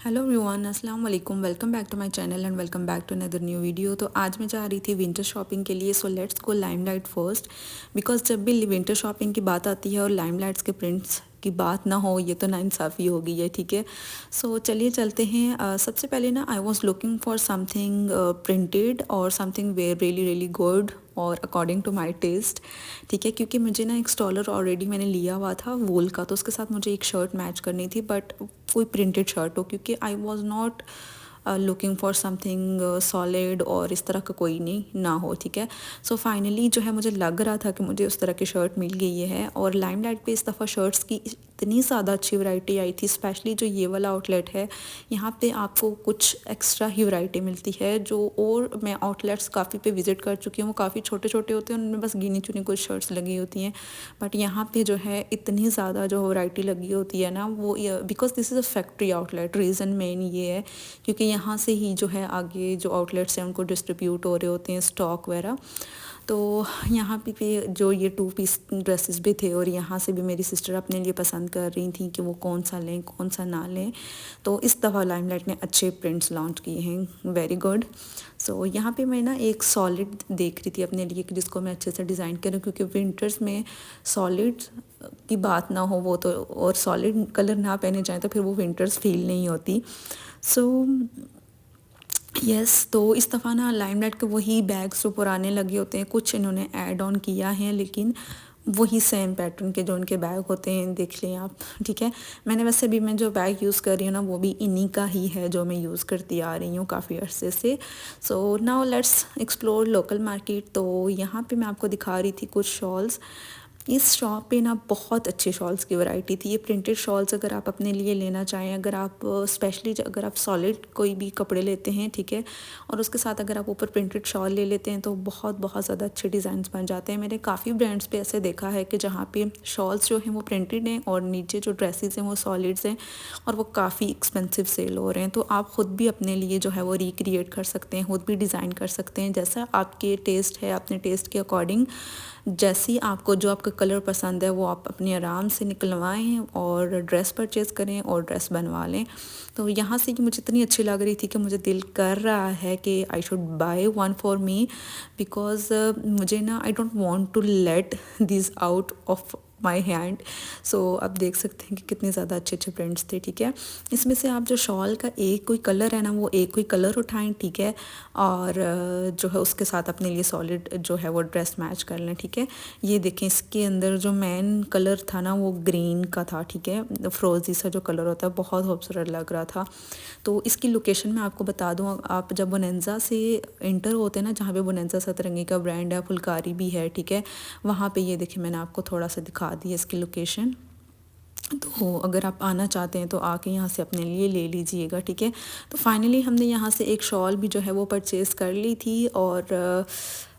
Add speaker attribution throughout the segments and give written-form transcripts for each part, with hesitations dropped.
Speaker 1: Hello everyone, अस्सलाम वालेकुम। Welcome back to my channel and welcome back to another new video. तो आज मैं जा रही थी विंटर शॉपिंग के लिए। So let's go limelight first, because जब भी विंटर शॉपिंग की बात आती है और लाइमलाइट्स के प्रिंट्स की बात ना हो, ये तो नाइंसाफ़ी हो गई है। ठीक है, सो चलिए चलते हैं। सबसे पहले ना I was looking for something printed और something where really really good और अकॉर्डिंग टू माई टेस्ट। ठीक है, क्योंकि मुझे ना एक स्टॉलर ऑलरेडी मैंने लिया हुआ था वूल का, तो उसके साथ मुझे एक शर्ट मैच करनी थी, बट कोई प्रिंटेड शर्ट हो, क्योंकि I was not looking for something solid और इस तरह का कोई नहीं ना हो। ठीक है, सो फाइनली जो है मुझे लग रहा था कि मुझे उस तरह की शर्ट मिल गई है। और लाइमलाइट पे इस दफ़ा शर्ट्स की इतनी ज़्यादा अच्छी वैरायटी आई थी, स्पेशली जो ये वाला आउटलेट है, यहाँ पे आपको कुछ एक्स्ट्रा ही वैरायटी मिलती है। जो और मैं आउटलेट्स काफ़ी पे विज़िट कर चुकी हूँ, वो काफ़ी छोटे छोटे होते हैं, उनमें बस गिनी चुनी कुछ शर्ट्स लगी होती हैं, बट यहाँ पे जो है इतनी ज़्यादा जो वैरायटी लगी होती है ना, वो because this is a factory outlet. Reason main ये है क्योंकि यहाँ से ही जो है आगे जो आउटलेट्स हैं उनको डिस्ट्रीब्यूट हो रहे होते हैं स्टॉक वगैरह। तो यहाँ पे जो ये 2 पीस ड्रेसेस भी थे, और यहाँ से भी मेरी सिस्टर अपने लिए पसंद कर रही थी कि वो कौन सा लें कौन सा ना लें। तो इस दफ़ा लाइमलाइट ने अच्छे प्रिंट्स लॉन्च किए हैं, वेरी गुड। सो यहाँ पे मैं ना एक सॉलिड देख रही थी अपने लिए कि जिसको मैं अच्छे से डिज़ाइन करूँ, क्योंकि विंटर्स में सॉलिड की बात ना हो वो तो, और सॉलिड कलर ना पहने जाएँ तो फिर वो विंटर्स फील नहीं होती। सो यस, तो इस दफ़ा ना लाइमलाइट के वही बैग्स जो पुराने लगे होते हैं, कुछ इन्होंने ऐड ऑन किया है, लेकिन वही सेम पैटर्न के जो उनके बैग होते हैं देख लें आप। ठीक है, मैंने वैसे भी मैं जो बैग यूज़ कर रही हूँ ना, वो भी इन्हीं का ही है जो मैं यूज़ करती आ रही हूँ काफ़ी अरसे से। So now let's explore local market. तो यहाँ पे मैं आपको दिखा रही थी कुछ शॉल्स। इस शॉप पे ना बहुत अच्छे शॉल्स की वैरायटी थी। ये प्रिंटेड शॉल्स अगर आप अपने लिए लेना चाहें, अगर आप स्पेशली अगर आप सॉलिड कोई भी कपड़े लेते हैं, ठीक है, और उसके साथ अगर आप ऊपर प्रिंटेड शॉल ले लेते हैं, तो बहुत बहुत ज़्यादा अच्छे डिज़ाइंस बन जाते हैं। मैंने काफ़ी ब्रांड्स पे ऐसे देखा है कि जहाँ पे शॉल्स जो हैं वो प्रिंटेड हैं और नीचे जो ड्रेसेस हैं वो सॉलिड्स हैं, और वो काफ़ी एक्सपेंसिव सेल हो रहे हैं। तो आप ख़ुद भी अपने लिए जो है वो रिक्रिएट कर सकते हैं, ख़ुद भी डिज़ाइन कर सकते हैं जैसा आपके टेस्ट है, अपने टेस्ट के अकॉर्डिंग जैसी आपको जो आपका कलर पसंद है वो आप अपने आराम से निकलवाएं और ड्रेस परचेज़ करें और ड्रेस बनवा लें। तो यहाँ से मुझे इतनी अच्छी लग रही थी कि मुझे दिल कर रहा है कि I should buy one for me, because मुझे ना I don't want to let this out of my hand. So आप देख सकते हैं कि कितने ज़्यादा अच्छे अच्छे प्रिंट्स थे। ठीक है, इसमें से आप जो शॉल का एक कोई कलर है ना, वो एक कोई कलर उठाएं, ठीक है, और जो है उसके साथ अपने लिए सॉलिड जो है वो ड्रेस मैच कर लें। ठीक है, ये देखें, इसके अंदर जो मेन कलर था ना वो ग्रीन का था। ठीक है, फ्रोजी सा जो कलर होता है, बहुत खूबसूरत लग रहा था। तो इसकी लोकेशन मैं आपको बता दूँ, आप जब बोनेंजा से इंटर होते हैं ना, जहाँ पे बोनेंजा सतरंगी का ब्रांड है, फुलकारी भी है, ठीक है, वहाँ पे ये देखिए मैंने आपको थोड़ा सा दिखा दी है इसकी लोकेशन। तो अगर आप आना चाहते हैं तो आके यहाँ से अपने लिए ले लीजिएगा। ठीक है, तो फाइनली हमने यहाँ से एक शॉल भी जो है वो परचेज़ कर ली थी, और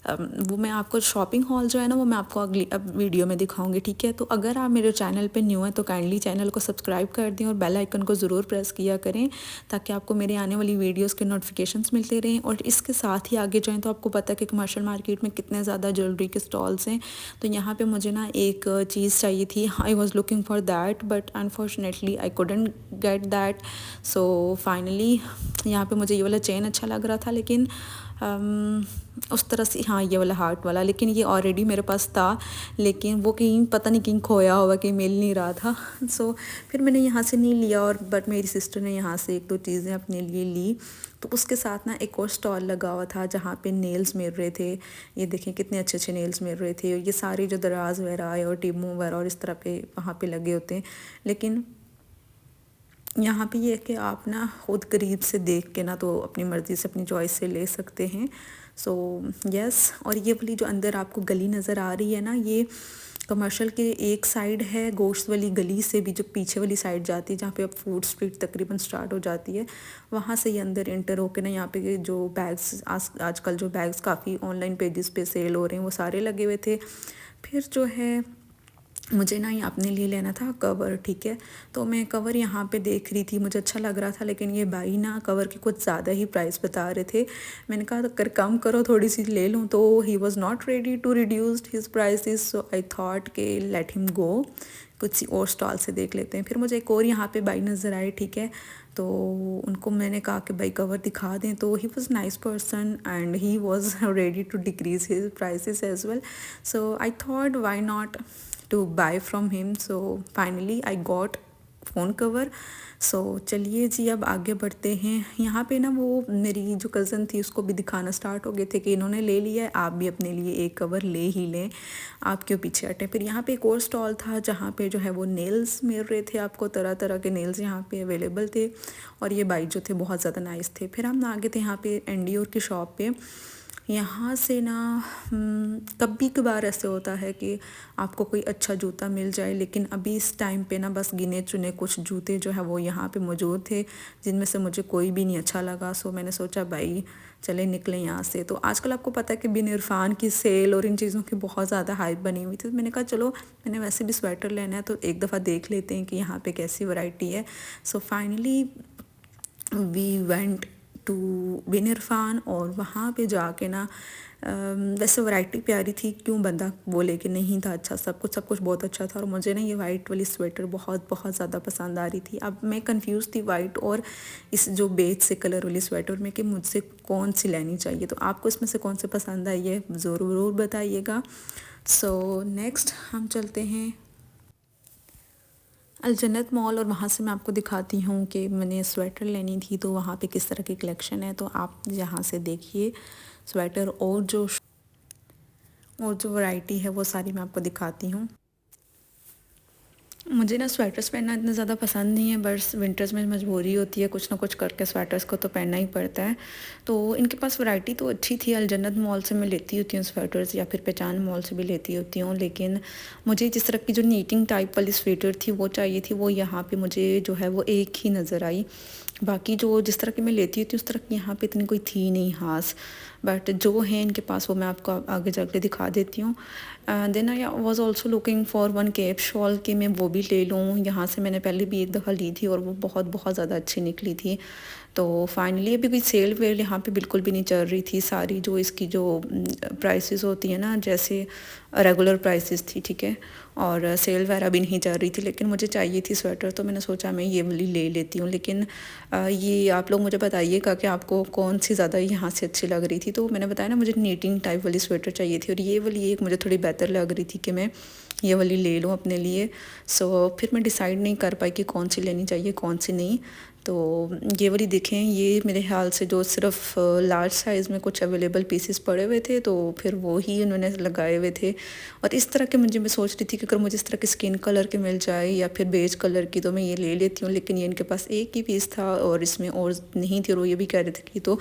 Speaker 1: वो मैं आपको शॉपिंग हॉल जो है ना वो मैं आपको अगली अब वीडियो में दिखाऊंगी। ठीक है, तो अगर आप मेरे चैनल पे न्यू हैं तो काइंडली चैनल को सब्सक्राइब कर दें और बेल आइकन को ज़रूर प्रेस किया करें, ताकि आपको मेरे आने वाली वीडियोस के नोटिफिकेशंस मिलते रहें। और इसके साथ ही आगे जाएँ तो आपको पता है कि कमर्शियल मार्केट में कितने ज़्यादा ज्वेलरी के स्टॉल्स हैं। तो यहाँ पर मुझे ना एक चीज़ चाहिए थी, I was looking for that, but unfortunately I couldn't get that. So finally यहाँ पे मुझे ये वाला चेन अच्छा लग रहा था, लेकिन उस तरह से, हाँ ये वाला हार्ट वाला, लेकिन ये ऑलरेडी मेरे पास था, लेकिन वो कहीं पता नहीं कहीं खोया हुआ, कहीं मिल नहीं रहा था। सो फिर मैंने यहाँ से नहीं लिया, और बट मेरी सिस्टर ने यहाँ से एक दो चीज़ें अपने लिए ली। तो उसके साथ ना एक और स्टॉल लगा हुआ था जहाँ पे नेल्स मिल रहे थे। ये देखें कितने अच्छे अच्छे नेल्स मिल रहे थे, ये सारे जो दराज वगैरह और टिमू वगैरह और इस तरह पे वहाँ पे लगे होते हैं। लेकिन यहाँ पे ये है कि आप ना खुद करीब से देख के ना तो अपनी मर्ज़ी से अपनी चॉइस से ले सकते हैं। सो यस, और ये वाली जो अंदर आपको गली नज़र आ रही है ना, ये कमर्शियल के एक साइड है, गोश्त वाली गली से भी जो पीछे वाली साइड जाती है, जहाँ पे अब फूड स्ट्रीट तकरीबन स्टार्ट हो जाती है, वहाँ से ये अंदर इंटर होके ना यहाँ पे जो बैग्स आजकल जो बैग्स काफ़ी ऑनलाइन पेजेस पे सेल हो रहे हैं वो सारे लगे हुए थे। फिर जो है मुझे ना ये अपने लिए लेना था कवर। ठीक है, तो मैं कवर यहाँ पे देख रही थी, मुझे अच्छा लग रहा था, लेकिन ये भाई ना कवर के कुछ ज़्यादा ही प्राइस बता रहे थे। मैंने कहा अगर कम करो थोड़ी सी ले लूँ, तो he was not ready to reduced his prices. So I thought के लेट हिम गो, कुछ सी और स्टॉल से देख लेते हैं। फिर मुझे एक और यहाँ पे भाई नज़र आए, ठीक है, तो उनको मैंने कहा कि भाई कवर दिखा दें, तो he was nice person and he was ready to decrease his prices as well, so I thought why not to buy from him. So finally I got phone cover. So चलिए जी अब आगे बढ़ते हैं। यहाँ पे ना वो मेरी जो कज़न थी उसको भी दिखाना स्टार्ट हो गए थे कि इन्होंने ले लिया है, आप भी अपने लिए एक कवर ले ही लें, आप क्यों पीछे हटें। फिर यहाँ पे एक और स्टॉल था जहाँ पे जो है वो नेल्स मिल रहे थे, आपको तरह तरह के नेल्स यहाँ पे अवेलेबल थे, और ये बाइक जो थे बहुत ज़्यादा नाइस थे। फिर हम आगे थे यहाँ पे एंडियोर की शॉप पे। यहाँ से ना कभी कभार ऐसे होता है कि आपको कोई अच्छा जूता मिल जाए, लेकिन अभी इस टाइम पे ना बस गिने चुने कुछ जूते जो है वो यहाँ पे मौजूद थे, जिनमें से मुझे कोई भी नहीं अच्छा लगा। सो मैंने सोचा भाई चले निकलें यहाँ से। तो आजकल आपको पता है कि बिन इरफान की सेल और इन चीज़ों की बहुत ज़्यादा हाइप बनी हुई थी, तो मैंने कहा चलो मैंने वैसे भी स्वेटर लेना है तो एक दफ़ा देख लेते हैं कि यहाँ पे कैसी वैरायटी है। So finally we went to Bin Irfan, और वहाँ पे जाके ना वैसे वैरायटी प्यारी थी, क्यों बंदा बोले कि नहीं था अच्छा, सब कुछ बहुत अच्छा था। और मुझे ना ये वाइट वाली स्वेटर बहुत बहुत ज़्यादा पसंद आ रही थी। अब मैं कंफ्यूज थी वाइट और इस जो बेज से कलर वाली स्वेटर में कि मुझसे कौन सी लेनी चाहिए। तो आपको इसमें से कौन सी पसंद आई है ज़रूर बताइएगा। सो नेक्स्ट हम चलते हैं अलजन्नत मॉल, और वहाँ से मैं आपको दिखाती हूँ कि मैंने स्वेटर लेनी थी तो वहाँ पे किस तरह की कलेक्शन है। तो आप यहाँ से देखिए स्वेटर और जो वैरायटी है वो सारी मैं आपको दिखाती हूँ। मुझे ना स्वेटर्स पहनना इतना ज़्यादा पसंद नहीं है, बस विंटर्स में मजबूरी होती है, कुछ ना कुछ करके स्वेटर्स को तो पहनना ही पड़ता है। तो इनके पास वैरायटी तो अच्छी थी। अलजन्नत मॉल से मैं लेती होती हूँ स्वेटर्स, या फिर पहचान मॉल से भी लेती होती हूँ, लेकिन मुझे जिस तरह की जो नीटिंग टाइप वाली स्वेटर थी वो चाहिए थी, वो यहाँ पे मुझे जो है वो एक ही नज़र आई। बाकी जो जिस तरह की मैं लेती होती हूँ उस तरह की यहाँ पे इतनी कोई थी नहीं खास, बट जो है इनके पास वो मैं आपको आगे जाके दिखा देती हूँ। Then I was also looking for one cap shawl कि मैं वो भी ले लूँ। यहाँ से मैंने पहले भी एक दफ़ा ली थी और वो बहुत ज़्यादा अच्छी निकली थी। तो फाइनली अभी कोई सेल वेल यहाँ पे बिल्कुल भी नहीं चल रही थी। सारी जो इसकी जो प्राइसेस होती है ना, जैसे रेगुलर प्राइसेस थी, ठीक है, और सेल वगैरह भी नहीं चल रही थी। लेकिन मुझे चाहिए थी स्वेटर, तो मैंने सोचा मैं ये वाली ले लेती हूँ। लेकिन ये आप लोग मुझे बताइएगा कि आपको कौन सी ज़्यादा यहाँ से अच्छी लग रही थी। तो मैंने बताया ना मुझे नीटिंग टाइप वाली स्वेटर चाहिए थी, और ये वाली एक मुझे थोड़ी बेहतर लग रही थी कि मैं ये वाली ले लूँ अपने लिए। सो फिर मैं डिसाइड नहीं कर पाई कि कौन सी लेनी चाहिए कौन सी नहीं। तो ये वाली देखें, ये मेरे ख्याल से जो सिर्फ लार्ज साइज़ में कुछ अवेलेबल पीसेस पड़े हुए थे, तो फिर वो ही उन्होंने लगाए हुए थे। और इस तरह के मैं सोच रही थी कि अगर मुझे इस तरह की स्किन कलर के मिल जाए या फिर बेज कलर की तो मैं ये ले लेती हूँ। लेकिन ये इनके पास एक ही पीस था और इसमें और नहीं थी, और वो ये भी कह रहे थे कि तो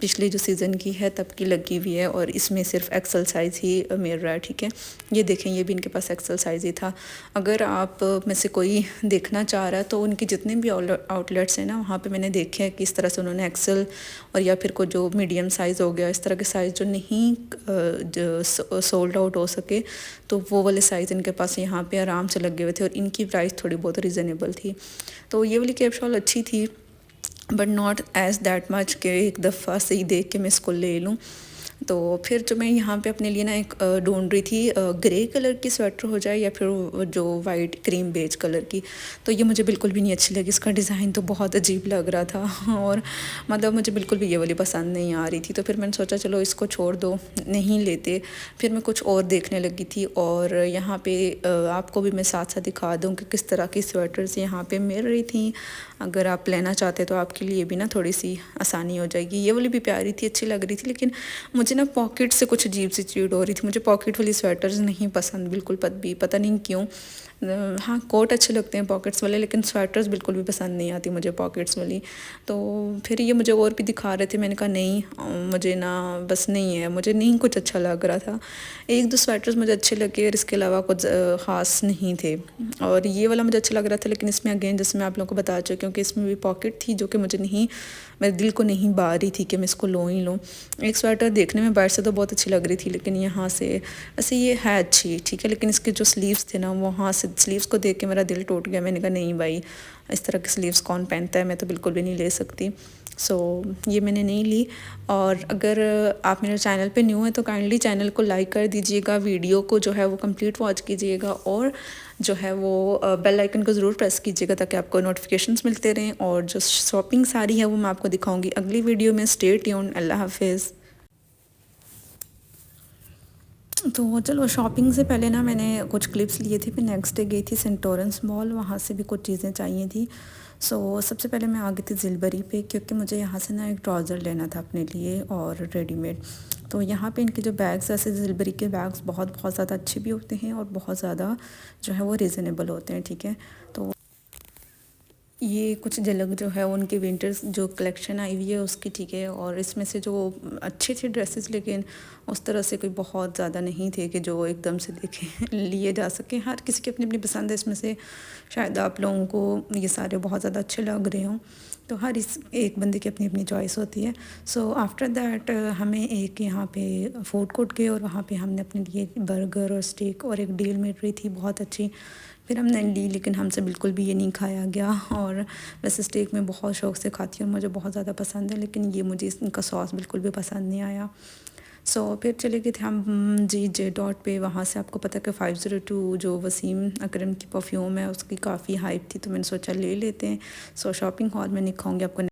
Speaker 1: पिछले जो सीज़न की है तब की लगी हुई है, और इसमें सिर्फ एक्सल साइज़ ही मिल रहा है, ठीक है। ये देखें, ये भी इनके पास एक्सल साइज़ ही था। अगर आप में से कोई देखना चाह रहा है तो उनके जितने भी आउटलेट्स हैं ना, वहाँ पे मैंने देखे हैं कि इस तरह से उन्होंने एक्सल और या फिर कोई जो मीडियम साइज़ हो गया, इस तरह के साइज़ जो नहीं सोल्ड आउट हो सके, तो वो वाले साइज़ इनके पास यहाँ पे आराम से लगे हुए थे, और इनकी प्राइस थोड़ी बहुत रीज़नेबल थी। तो ये वाली कैप शॉल अच्छी थी, but not as that much कि एक दफ़ा से ही देख के मैं इसको ले लूँ। तो फिर जो मैं यहाँ पे अपने लिए ना एक ढूंढ रही थी ग्रे कलर की स्वेटर हो जाए या फिर जो वाइट क्रीम बेज कलर की, तो ये मुझे बिल्कुल भी नहीं अच्छी लगी। इसका डिज़ाइन तो बहुत अजीब लग रहा था और मतलब मुझे बिल्कुल भी ये वाली पसंद नहीं आ रही थी। तो फिर मैंने सोचा चलो इसको छोड़ दो, नहीं लेते। फिर मैं कुछ और देखने लगी थी, और यहाँ पर आपको भी मैं साथ साथ दिखा दूँ कि किस तरह की स्वेटर्स यहाँ पर मिल रही थी। अगर आप लेना चाहते तो आपके लिए भी ना थोड़ी सी आसानी हो जाएगी। ये वाली भी प्यारी थी, अच्छी लग रही थी, लेकिन मुझे ना पॉकेट से कुछ अजीब सी चीड़ हो रही थी। मुझे पॉकेट वाली स्वेटर्स नहीं पसंद बिल्कुल भी, पता नहीं क्यों। हाँ, कोट अच्छे लगते हैं पॉकेट्स वाले, लेकिन स्वेटर्स बिल्कुल भी पसंद नहीं आती मुझे पॉकेट्स वाली। तो फिर ये मुझे और भी दिखा रहे थे, मैंने कहा नहीं, मुझे ना बस नहीं है, मुझे नहीं कुछ अच्छा लग रहा था। एक दो स्वेटर्स मुझे अच्छे लगे और इसके अलावा कुछ ख़ास नहीं थे। और ये वाला मुझे अच्छा लग रहा था, लेकिन इसमें अगेन जैसे मैं आप लोगों को बता चुकी हूँ कि इसमें भी पॉकेट थी जो कि मुझे नहीं, मेरे दिल को नहीं बा रही थी कि मैं इसको लूँ ही लूँ। एक स्वेटर देखने में बाहर से तो बहुत अच्छी लग रही थी, लेकिन यहाँ से ऐसे ये है अच्छी, ठीक है, लेकिन इसके जो स्लीव्स थे ना वहाँ से स्लीव्स को देख के मेरा दिल टूट गया। मैंने कहा नहीं भाई, इस तरह की स्लीव्स कौन पहनता है, मैं तो बिल्कुल भी नहीं ले सकती। सो ये मैंने नहीं ली। और अगर आप मेरे चैनल पे न्यू हैं तो काइंडली चैनल को लाइक कर दीजिएगा, वीडियो को जो है वो कंप्लीट वॉच कीजिएगा, और जो है वो बेल आइकन को ज़रूर प्रेस कीजिएगा ताकि आपको नोटिफिकेशंस मिलते रहें। और जो शॉपिंग सारी है वो मैं आपको दिखाऊंगी अगली वीडियो में। Stay tuned. अल्लाह हाफिज़। तो चलो, शॉपिंग से पहले ना मैंने कुछ क्लिप्स लिए थे। फिर नेक्स्ट डे गई थी सेंट लॉरेंस मॉल, वहाँ से भी कुछ चीज़ें चाहिए थी। सो सबसे पहले मैं आ गई थी ज़िलबरी पे, क्योंकि मुझे यहाँ से ना एक ट्राउज़र लेना था अपने लिए और रेडीमेड। तो यहाँ पे इनके जो बैग्स, ऐसे ज़िलबरी के बैग्स बहुत बहुत ज़्यादा अच्छे भी होते हैं और बहुत ज़्यादा जो है वो रीज़नेबल होते हैं, ठीक है। तो ये कुछ झलक जो है उनकी विंटर्स जो कलेक्शन आई हुई है उसकी, ठीक है। और इसमें से जो अच्छे थे ड्रेसेस, लेकिन उस तरह से कोई बहुत ज़्यादा नहीं थे कि जो एकदम से देखे लिए जा सके। हर किसी की अपनी अपनी पसंद है, इसमें से शायद आप लोगों को ये सारे बहुत ज़्यादा अच्छे लग रहे हों। तो हर इस एक बंदे की अपनी अपनी चॉइस होती है। सो आफ्टर दैट हमें एक यहाँ पे फूड कोर्ट गए और वहाँ पे हमने अपने लिए बर्गर और स्टेक और एक डील मिल रही थी बहुत अच्छी, फिर हमने ली, लेकिन हमसे बिल्कुल भी ये नहीं खाया गया। और वैसे स्टेक मैं बहुत शौक़ से खाती हूँ, मुझे बहुत ज़्यादा पसंद है, लेकिन ये मुझे इनका सॉस बिल्कुल भी पसंद नहीं आया। सो फिर चले गए थे हम जी जे डॉट पे। वहाँ से आपको पता है कि 502 जो वसीम अकरम की परफ्यूम है उसकी काफ़ी हाइप थी, तो मैंने सोचा ले लेते हैं। सो शॉपिंग हॉल में दिखाऊंगी आपको।